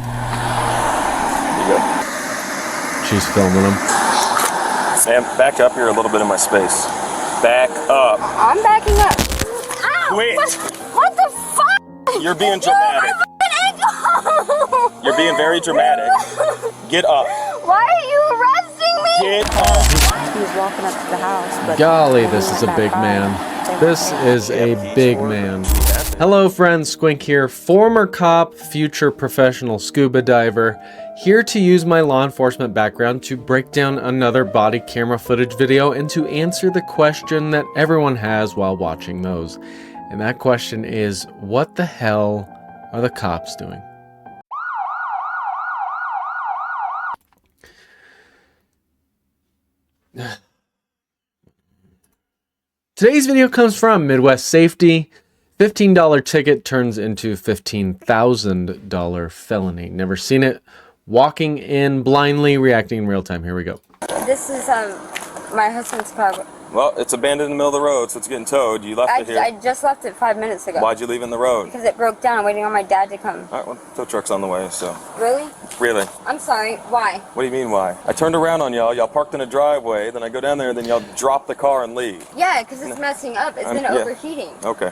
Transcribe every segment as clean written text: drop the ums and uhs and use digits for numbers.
You go. She's filming him. Sam, back up. You're a little bit in my space. Back up. I'm backing up. Ow! Quit. What the fuck? You're being dramatic. You're being very dramatic. Get up. Why are you arresting me? Get up. He was walking up to the house. But Golly, this is a big man. This is a big man. Hello friends, Squink here, former cop, future professional scuba diver, here to use my law enforcement background to break down another body camera footage video and to answer the question that everyone has while watching those. And that question is, what the hell are the cops doing? Today's video comes from Midwest Safety. $15 ticket turns into $15,000 felony. Never seen it. Walking in blindly, reacting in real time. Here we go. This is my husband's car. Well, it's abandoned in the middle of the road, so it's getting towed. You left it here. I just left it 5 minutes ago. Why'd you leave it in the road? Because it broke down. I'm waiting on my dad to come. All right, well, tow truck's on the way, so. Really? Really? I'm sorry. Why? What do you mean, why? I turned around on y'all. Y'all parked in a driveway. Then I go down there, then y'all drop the car and leave. Yeah, because it's messing up. It's been overheating. Okay.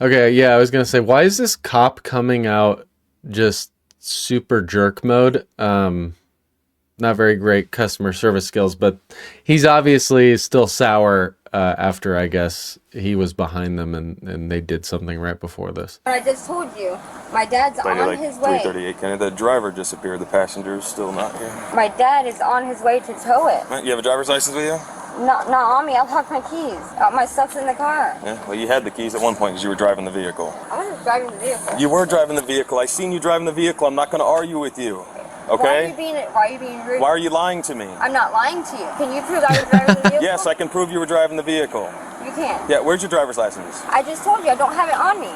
Okay, yeah, I was going to say, why is this cop coming out just super jerk mode? Not very great customer service skills, but he's obviously still sour after, I guess, he was behind them and they did something right before this. I just told you, my dad's on his way. 338, Kenny. The driver disappeared. The passenger's still not here. My dad is on his way to tow it. You have a driver's license with you? Not on me. I locked my keys. My stuff's in the car. Yeah, well, you had the keys at one point because you were driving the vehicle. I wasn't driving the vehicle. You were driving the vehicle. I seen you driving the vehicle. I'm not going to argue with you. Okay? Why are you being rude? Why are you lying to me? I'm not lying to you. Can you prove I was driving the vehicle? Yes, I can prove you were driving the vehicle. You can. Yeah, where's your driver's license? I just told you I don't have it on me.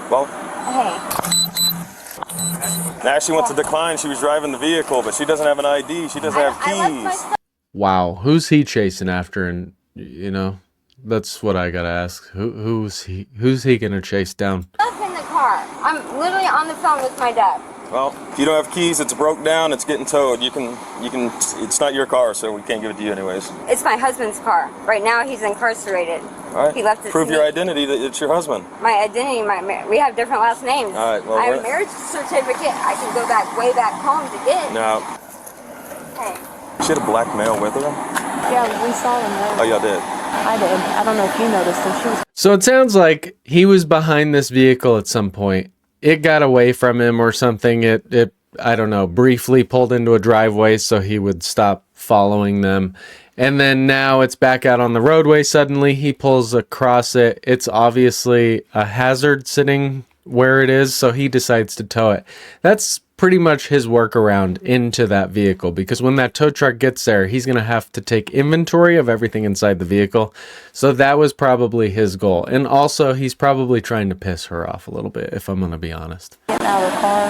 Well, Hey. now she wants to decline. She was driving the vehicle, but she doesn't have an ID. She doesn't have I left my keys. stuff. Wow, who's he chasing after? And, you know, that's what I gotta ask. Who's he gonna chase down? Stuff in the car. I'm literally on the phone with my dad. Well, if you don't have keys, it's broke down, it's getting towed. You can, it's not your car, so we can't give it to you anyways. It's my husband's car. Right now he's incarcerated. All right. He left it Prove to your me. identity that it's your husband. My identity, we have different last names. All right, well, I have a marriage certificate I can go way back home to get. No. Hey. She had a black male with her? Yeah, we saw him there. Oh, y'all did? I did. I don't know if you noticed him. She was. So it sounds like he was behind this vehicle at some point. It got away from him or something. It I don't know, briefly pulled into a driveway so he would stop following them. And then now it's back out on the roadway suddenly. He pulls across it. It's obviously a hazard sitting where it is, so he decides to tow it. That's pretty much his workaround into that vehicle, because when that tow truck gets there, he's going to have to take inventory of everything inside the vehicle. So that was probably his goal. And also, he's probably trying to piss her off a little bit, if I'm going to be honest. Getting out of the car.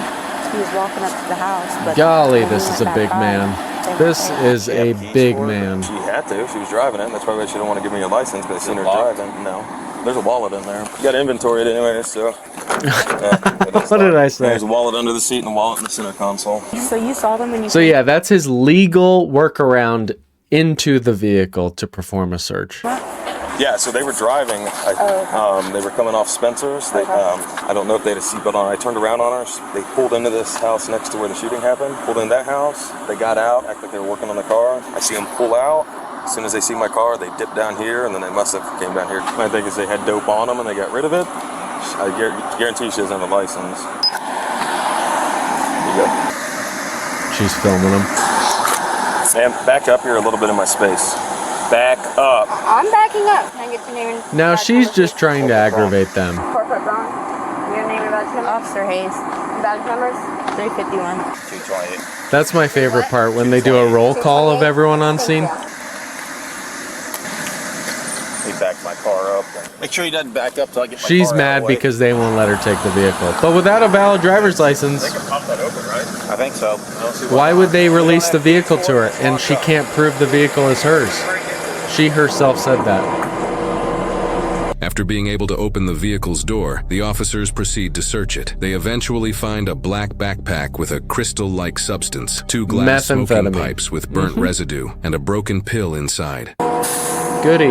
He was walking up to the house. But golly, this is a big man. This is a big man. She had to. She was driving it. That's probably why she didn't want to give me a license, but I seen her driving. No. There's a wallet in there. You got to inventory it anyway, so. What did I say? There's a wallet under the seat and a wallet in the center console. So you saw them when you. So yeah, that's his legal workaround into the vehicle to perform a search. Yeah, so they were driving. They were coming off Spencer's. They, I don't know if they had a seatbelt on. I turned around on her. They pulled into this house next to where the shooting happened. Pulled in that house. They got out, acted like they were working on the car. I see them pull out. As soon as they see my car, they dip down here, and then they must have came down here. My thing is they had dope on them, and they got rid of it. I guarantee she doesn't have a license. There you go. She's filming him. Sam, back up. You're a little bit in my space. Back up. I'm backing up. Can I get your name and Now she's just trying to aggravate them. corporate Brown? Your name and badge number? Officer Hayes. Badge numbers? 351. 228. That's my favorite part, when they do a roll call of everyone on scene. He backed my car up. Make sure he doesn't back up till I get my She's car mad out of the way. because they won't let her take the vehicle. But without a valid driver's license, They can pop that open, right? I think so. I don't see why would they release the vehicle to her? And she can't prove the vehicle is hers. She herself said that. After being able to open the vehicle's door, the officers proceed to search it. They eventually find a black backpack with a crystal-like substance, 2 glass smoking Methamphetamine. pipes with burnt residue, and a broken pill inside. Goody.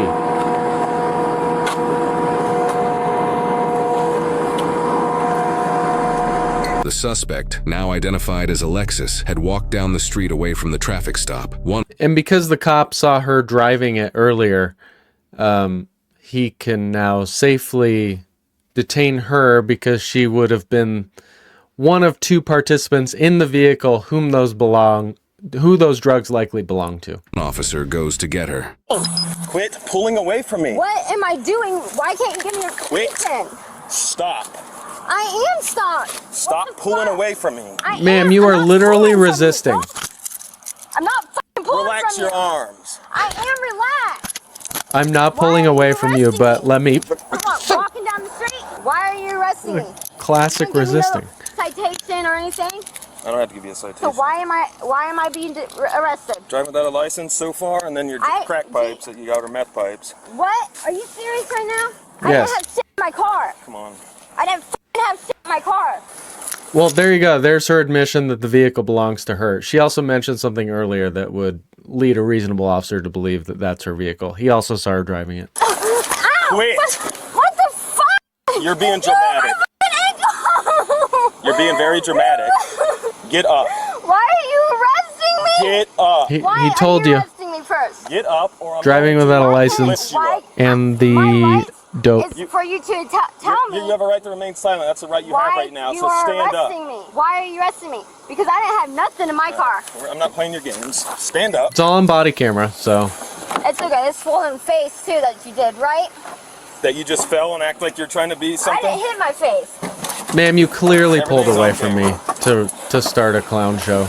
The suspect, now identified as Alexis, had walked down the street away from the traffic stop. And because the cop saw her driving it earlier, he can now safely detain her because she would have been one of 2 participants in the vehicle who those drugs likely belong to. An officer goes to get her. Quit pulling away from me. What am I doing? Why can't you give me your Quit. consent? Stop. I am stopped. Stop pulling away from me. Ma'am, you are literally resisting. I'm not fucking pulling Relax from your you. arms. I am relaxed. I'm not pulling Why are away you from you, arresting but me? let me... I'm not walking down the street. Why are you arresting me? Classic You didn't give me resisting. no citation or anything? I don't have to give you a citation. So why am I being arrested? Driving without a license so far, and then your crack pipes that you got are meth pipes. What? Are you serious right now? Yes. I didn't have shit in my car. Come on. I didn't fucking have shit in my car. Well, there you go. There's her admission that the vehicle belongs to her. She also mentioned something earlier that would lead a reasonable officer to believe that that's her vehicle. He also saw her driving it. Ow! Quit. What the fuck? You're being dramatic. You're being very dramatic. Get up. Why are you arresting me? Get up. Why He told are you you. arresting me first? Get up, or I'm Driving going to without a lift license you up. and My the right dope. is for you to tell me. You have a right to remain silent. That's the right you have why right now. you So are stand up. arresting me. Why are you arresting me? Because I didn't have nothing in my car. I'm not playing your games. Stand up. It's all on body camera, so... It's okay. It's swollen face too that you did, right? That you just fell and act like you're trying to be I something. didn't hit my face. Ma'am, you clearly pulled Everything's away on from me to start a clown show. You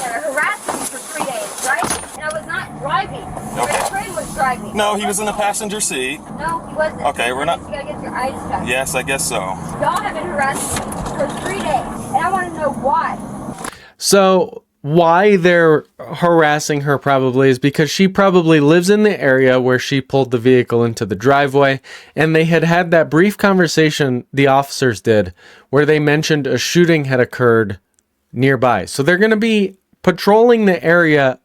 harassed me for 3 days, right? And I was not driving. Okay. My friend was driving. No, he was in the passenger seat. No, he wasn't. Okay, we're not- You gotta get your eyes shut. Yes, I guess so. Y'all have been harassing me for 3 days, and I want to know why. So why they're harassing her probably is because she probably lives in the area where she pulled the vehicle into the driveway, and they had that brief conversation, the officers did, where they mentioned a shooting had occurred nearby. So they're going to be patrolling the area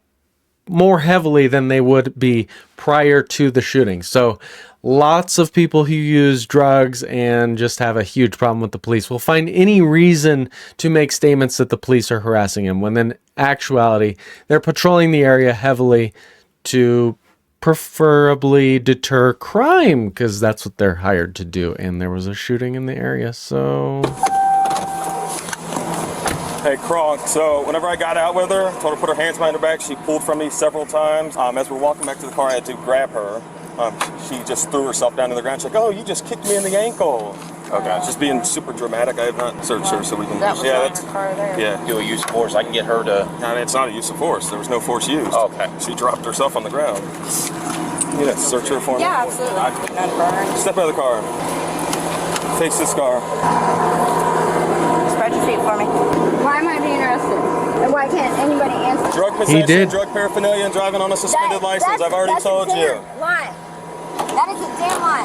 more heavily than they would be prior to the shooting. So lots of people who use drugs and just have a huge problem with the police will find any reason to make statements that the police are harassing them, when in actuality, they're patrolling the area heavily to preferably deter crime, because that's what they're hired to do. And there was a shooting in the area, so... Hey, Kronk, so whenever I got out with her, told her to put her hands behind her back, she pulled from me several times. As we're walking back to the car, I had to grab her. She just threw herself down to the ground. She's like, oh, you just kicked me in the ankle. Okay, just being super dramatic. I have not searched her so we can... That was yeah, on that's... your car there. Yeah. Do a use of force. I can get her to. I mean, it's not a use of force. There was no force used. Okay. She dropped herself on the ground. You know, search her for me. Yeah, absolutely. None for her. Step out of the car. Face this car. Spread your feet for me. Why am I being arrested? And why can't anybody answer? Drug possession, did. drug paraphernalia, and driving on a suspended license. I've already told you. Lie. That is a damn lie.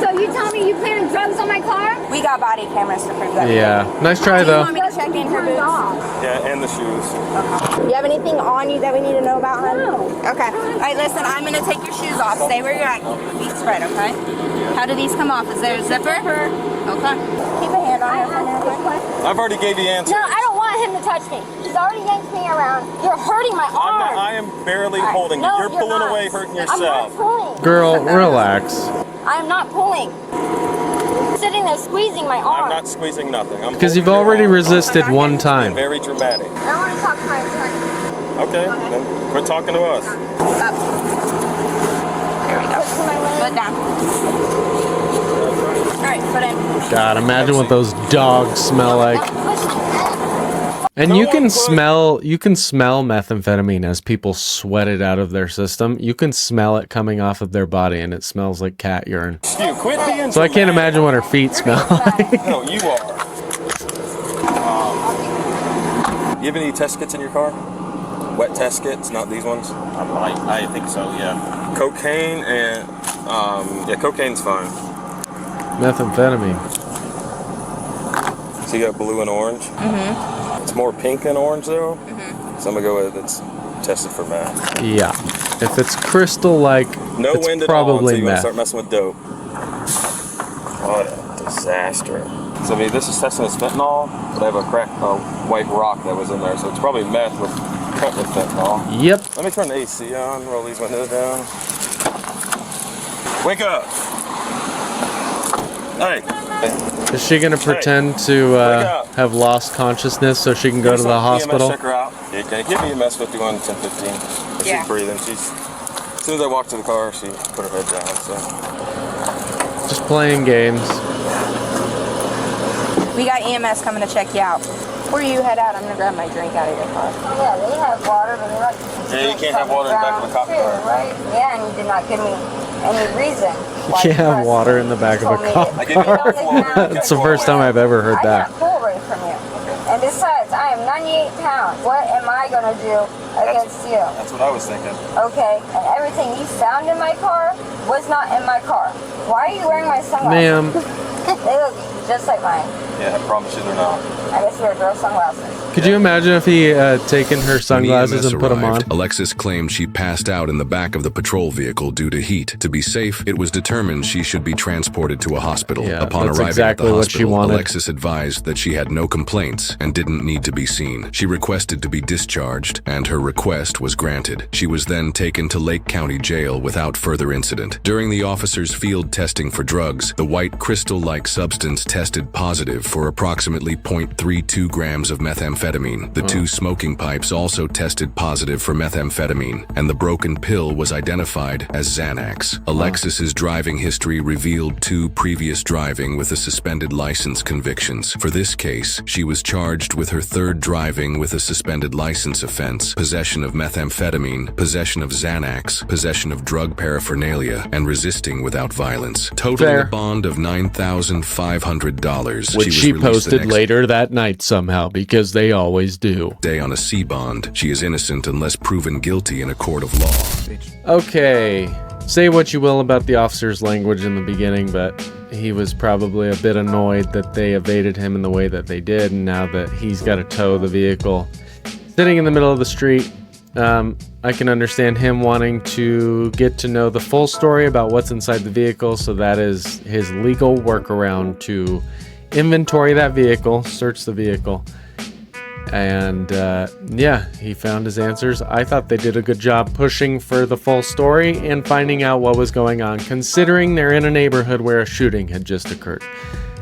So you tell me you planted drugs on my car? We got body cameras to prove that. Yeah, nice try Do you though. want me to check in her boots? Yeah, and the shoes. You have anything on you that we need to know about, honey? No. Okay. All right, listen, I'm going to take your shoes off. Stay where you're at. Keep your feet spread, okay? How do these come off? Is there a zipper? Okay. Keep a hand on her for now. I've already gave you answers. No, I don't want him to touch me. He's already yanked me around. You're hurting my arm. I am barely holding you. No, You're pulling not. away, hurting I'm not yourself. pulling. Girl, relax. I am not pulling. I'm sitting there squeezing my arm. I'm not squeezing nothing. Because you've already resisted one time. Very dramatic. I want to talk to my attorney. Okay, then quit talking to us. Up. There we go. Push my leg. Foot down. All right, foot in. God, imagine what those dogs smell like. Push my leg. And you can smell methamphetamine as people sweat it out of their system. You can smell it coming off of their body, and it smells like cat urine. You quit being So I can't imagine what her feet smell like. No, you are. You have any test kits in your car? wet test kits, not these ones. I think so, yeah. Cocaine and, yeah, cocaine's fine. Methamphetamine. So you got blue and orange. Mm-hmm. It's more pink and orange though. Mm-hmm. So I'm gonna go with it's tested for meth. Yeah. If it's crystal-like, No it's wind at all probably until you want to meth. start messing with dope. What a disaster. So I mean, this is testing as fentanyl, but I have a white rock that was in there, so it's probably meth cut with fentanyl. Yep. Let me turn the AC on, roll these windows down. Wake up! Hey! Is she gonna pretend to have lost consciousness so she can go to the hospital? EMS check her out. Yeah, okay, give me EMS 51 1015. Yeah. She's breathing. As soon as I walked to the car, she put her head down. So. Just playing games. We got EMS coming to check you out. Before you head out, I'm gonna grab my drink out of your car. Yeah, they have water, but they like. Yeah, you can't have water in the back of a cop car. Right? Yeah, and you did not give me any reason. You can't have water in the back of a car. I gave you a full That's the first time I've ever heard that. I got full rate from you. And besides, I am 98 pounds. What am I gonna do against you? That's what I was thinking. Okay, and everything you found in my car was not in my car. Why are you wearing my sunglasses? Ma'am, They look just like mine. Yeah, I promise you they're not. I guess you wear girl sunglasses. could you imagine if he had taken her When sunglasses EMS and put them on? arrived, Alexis claimed she passed out in the back of the patrol vehicle due to heat. To be safe, it was determined she should be transported to a hospital. Yeah, Upon that's arriving exactly at the what she hospital, wanted. Alexis advised that she had no complaints and didn't need to be seen. She requested to be discharged, and her request was granted. She was then taken to Lake County Jail without further incident. During the officers' field testing for drugs, the white crystal-like substance tested positive for approximately 0.32 grams of methamphetamine. The two smoking pipes also tested positive for methamphetamine, and the broken pill was identified as Xanax. Alexis's driving history revealed 2 previous driving with a suspended license convictions. For this case, she was charged with her 3rd driving with a suspended license offense, possession of methamphetamine, possession of Xanax, possession of drug paraphernalia, and resisting without violence. Totaling Fair. a bond of $9,500. Which was she released the posted next later that night somehow, because they always do. day on a C bond. She is innocent unless proven guilty in a court of law. Okay, say what you will about the officer's language in the beginning, but he was probably a bit annoyed that they evaded him in the way that they did, and now that he's got to tow the vehicle sitting in the middle of the street, I can understand him wanting to get to know the full story about what's inside the vehicle, so that is his legal workaround to inventory that vehicle, search the vehicle. And yeah, he found his answers. I thought they did a good job pushing for the full story and finding out what was going on, considering they're in a neighborhood where a shooting had just occurred.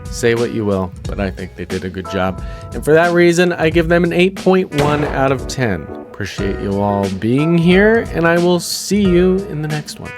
Say what you will, but I think they did a good job. And for that reason, I give them an 8.1 out of 10. Appreciate you all being here, and I will see you in the next one.